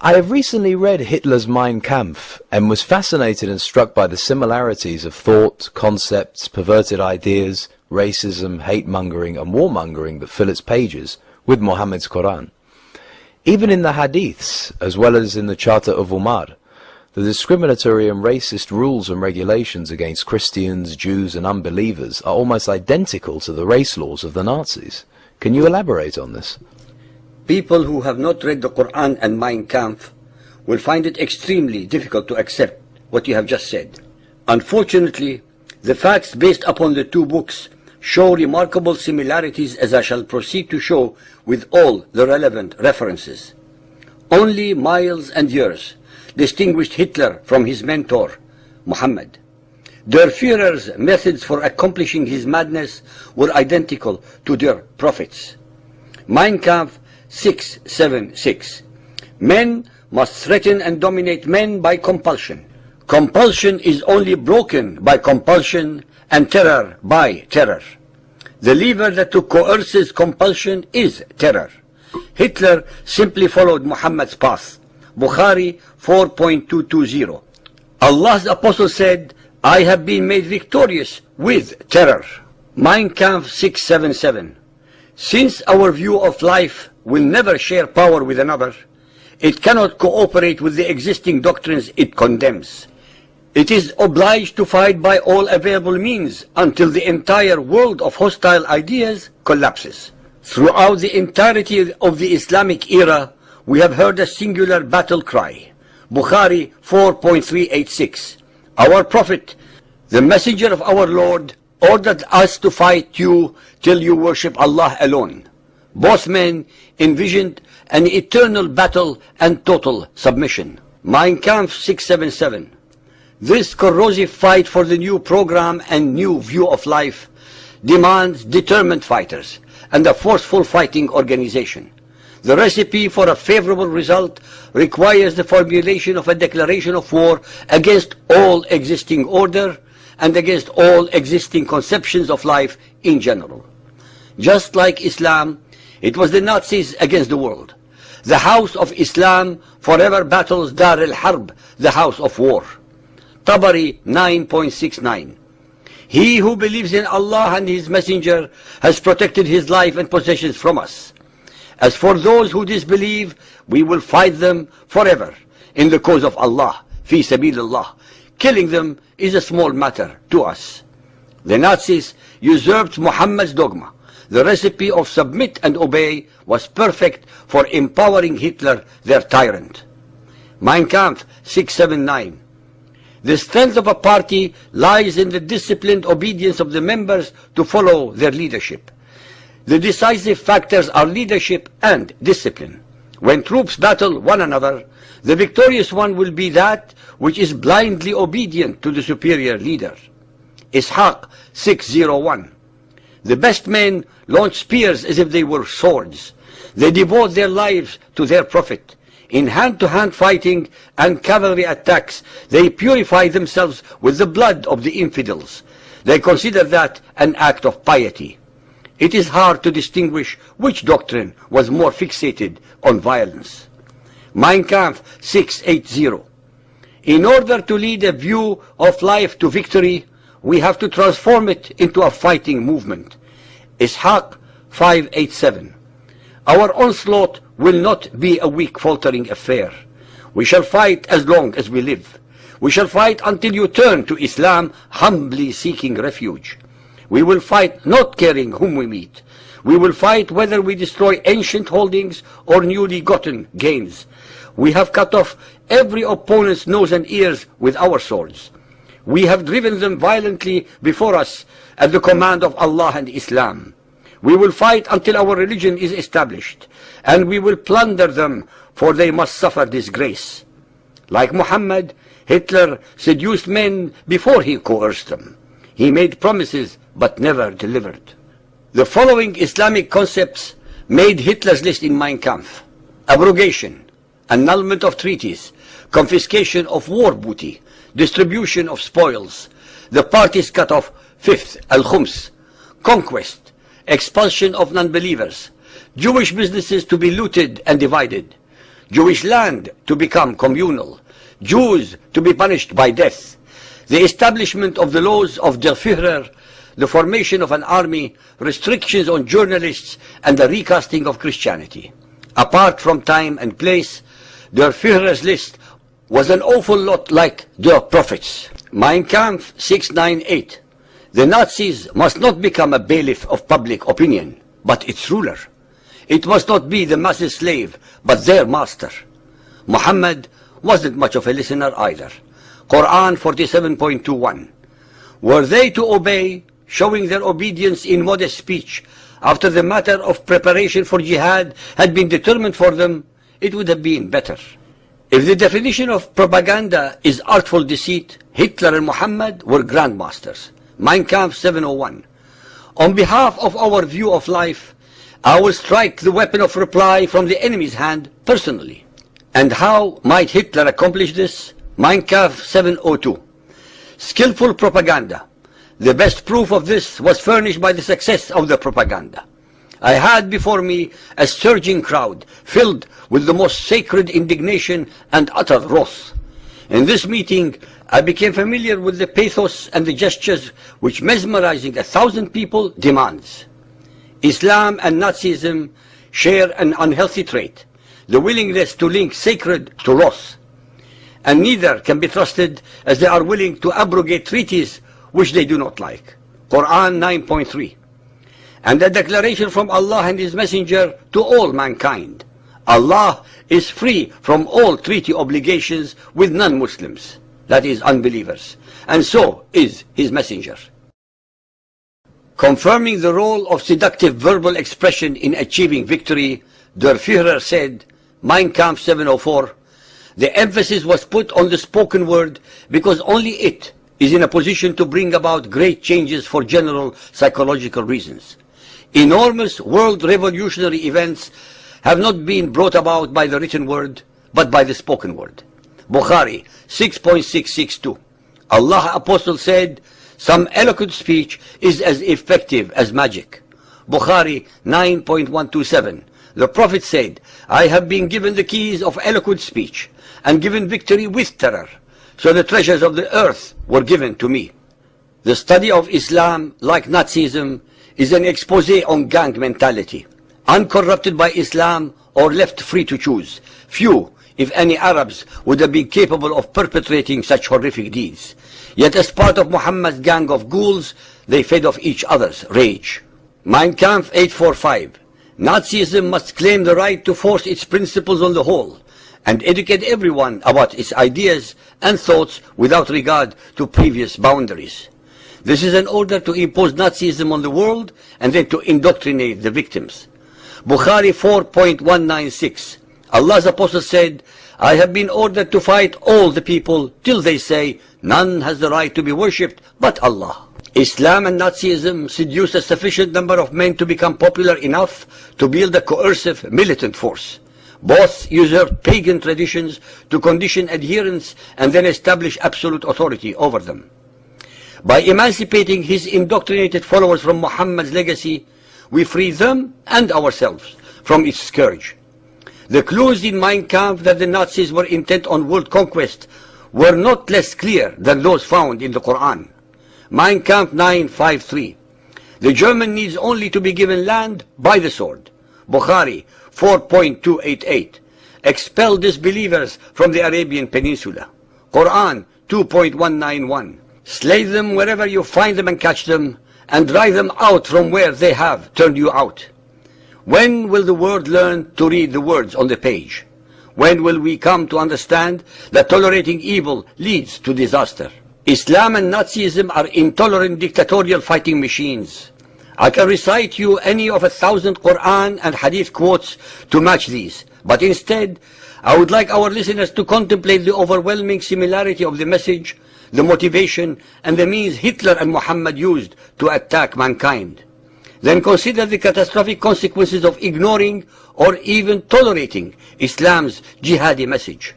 I have recently read Hitler's Mein Kampf and was fascinated and struck by the similarities of thought, concepts, perverted ideas, racism, hate-mongering and warmongering that fill its pages with Muhammad's Quran. Even in the Hadiths, as well as in the Charter of Umar, the discriminatory and racist rules and regulations against Christians, Jews and unbelievers are almost identical to the race laws of the Nazis. Can you elaborate on this? People who have not read the Quran and Mein Kampf will find it extremely difficult to accept what you have just said. Unfortunately, the facts based upon the two books show remarkable similarities, as I shall proceed to show with all the relevant references. Only miles and years distinguished Hitler from his mentor, Muhammad. Der Führer's methods for accomplishing his madness were identical to their prophets. Mein Kampf 676. Men must threaten and dominate men by compulsion. Compulsion is only broken by compulsion and terror by terror. The lever that coerces compulsion is terror. Hitler simply followed Muhammad's path. Bukhari 4.220. Allah's apostle said, I have been made victorious with terror. Mein Kampf 677. Since our view of life will never share power with another, it cannot cooperate with the existing doctrines it condemns. It is obliged to fight by all available means until the entire world of hostile ideas collapses. Throughout the entirety of the Islamic era, we have heard a singular battle cry. Bukhari 4.386. Our Prophet, the Messenger of our Lord, ordered us to fight you till you worship Allah alone. Both men envisioned an eternal battle and total submission. Mein Kampf 677. This corrosive fight for the new program and new view of life demands determined fighters and a forceful fighting organization. The recipe for a favorable result requires the formulation of a declaration of war against all existing order and against all existing conceptions of life in general. Just like Islam, it was the Nazis against the world. The house of Islam forever battles Dar al-Harb, the house of war. Tabari 9.69. He who believes in Allah and His Messenger has protected his life and possessions from us. As for those who disbelieve, we will fight them forever in the cause of Allah, fi sabilillah. Killing them is a small matter to us. The Nazis usurped Muhammad's dogma. The recipe of submit and obey was perfect for empowering Hitler, their tyrant. Mein Kampf 679. The strength of a party lies in the disciplined obedience of the members to follow their leadership. The decisive factors are leadership and discipline. When troops battle one another, the victorious one will be that which is blindly obedient to the superior leader. Ishaq 601. The best men launch spears as if they were swords. They devote their lives to their prophet. In hand-to-hand fighting and cavalry attacks, they purify themselves with the blood of the infidels. They consider that an act of piety. It is hard to distinguish which doctrine was more fixated on violence. Mein Kampf 680. In order to lead a view of life to victory, we have to transform it into a fighting movement. Ishaq 587. Our onslaught will not be a weak, faltering affair. We shall fight as long as we live. We shall fight until you turn to Islam, humbly seeking refuge. We will fight not caring whom we meet. We will fight whether we destroy ancient holdings or newly gotten gains. We have cut off every opponent's nose and ears with our swords. We have driven them violently before us at the command of Allah and Islam. We will fight until our religion is established, and we will plunder them, for they must suffer disgrace. Like Muhammad, Hitler seduced men before he coerced them. He made promises but never delivered. The following Islamic concepts made Hitler's list in Mein Kampf: abrogation, annulment of treaties, confiscation of war booty, distribution of spoils, the parties cut off, fifth, al-khums, conquest, expulsion of non-believers, Jewish businesses to be looted and divided, Jewish land to become communal, Jews to be punished by death, the establishment of the laws of Der Führer, the formation of an army, restrictions on journalists, and the recasting of Christianity. Apart from time and place, Der Führer's list was an awful lot like Der Prophet's. Mein Kampf 698. The Nazis must not become a bailiff of public opinion, but its ruler. It must not be the masses' slave, but their master. Muhammad wasn't much of a listener either. Quran 47.21. Were they to obey, showing their obedience in modest speech, after the matter of preparation for jihad had been determined for them, it would have been better. If the definition of propaganda is artful deceit, Hitler and Muhammad were grandmasters. Mein Kampf 701. On behalf of our view of life, I will strike the weapon of reply from the enemy's hand personally. And how might Hitler accomplish this? Mein Kampf 702. Skillful propaganda. The best proof of this was furnished by the success of the propaganda. I had before me a surging crowd, filled with the most sacred indignation and utter wrath. In this meeting, I became familiar with the pathos and the gestures which mesmerizing 1,000 people demands. Islam and Nazism share an unhealthy trait, the willingness to link sacred to wrath. And neither can be trusted, as they are willing to abrogate treaties which they do not like. Quran 9.3. And a declaration from Allah and His Messenger to all mankind. Allah is free from all treaty obligations with non-Muslims, that is, unbelievers, and so is His Messenger. Confirming the role of seductive verbal expression in achieving victory, Der Führer said, Mein Kampf 704, the emphasis was put on the spoken word because only it is in a position to bring about great changes for general psychological reasons. Enormous world revolutionary events have not been brought about by the written word, but by the spoken word. Bukhari 6.662. Allah Apostle said, some eloquent speech is as effective as magic. Bukhari 9.127. The Prophet said, I have been given the keys of eloquent speech and given victory with terror. So the treasures of the earth were given to me. The study of Islam, like Nazism, is an expose on gang mentality, uncorrupted by Islam or left free to choose. Few, if any, Arabs would have been capable of perpetrating such horrific deeds. Yet as part of Muhammad's gang of ghouls, they fed off each other's rage. Mein Kampf 845. Nazism must claim the right to force its principles on the whole and educate everyone about its ideas and thoughts without regard to previous boundaries. This is an order to impose Nazism on the world and then to indoctrinate the victims. Bukhari 4.196. Allah's Apostle said, I have been ordered to fight all the people till they say, none has the right to be worshipped but Allah. Islam and Nazism seduced a sufficient number of men to become popular enough to build a coercive militant force. Both usurped pagan traditions to condition adherents and then establish absolute authority over them. By emancipating his indoctrinated followers from Muhammad's legacy, we free them and ourselves from its scourge. The clues in Mein Kampf that the Nazis were intent on world conquest were not less clear than those found in the Quran. Mein Kampf 9.5.3. The German needs only to be given land by the sword. Bukhari 4.288. Expel disbelievers from the Arabian Peninsula. Quran 2.191. Slay them wherever you find them and catch them, and drive them out from where they have turned you out. When will the world learn to read the words on the page? When will we come to understand that tolerating evil leads to disaster? Islam and Nazism are intolerant dictatorial fighting machines. I can recite you any of 1,000 Quran and Hadith quotes to match these, but instead, I would like our listeners to contemplate the overwhelming similarity of the message, the motivation, and the means Hitler and Muhammad used to attack mankind. Then consider the catastrophic consequences of ignoring or even tolerating Islam's jihadi message.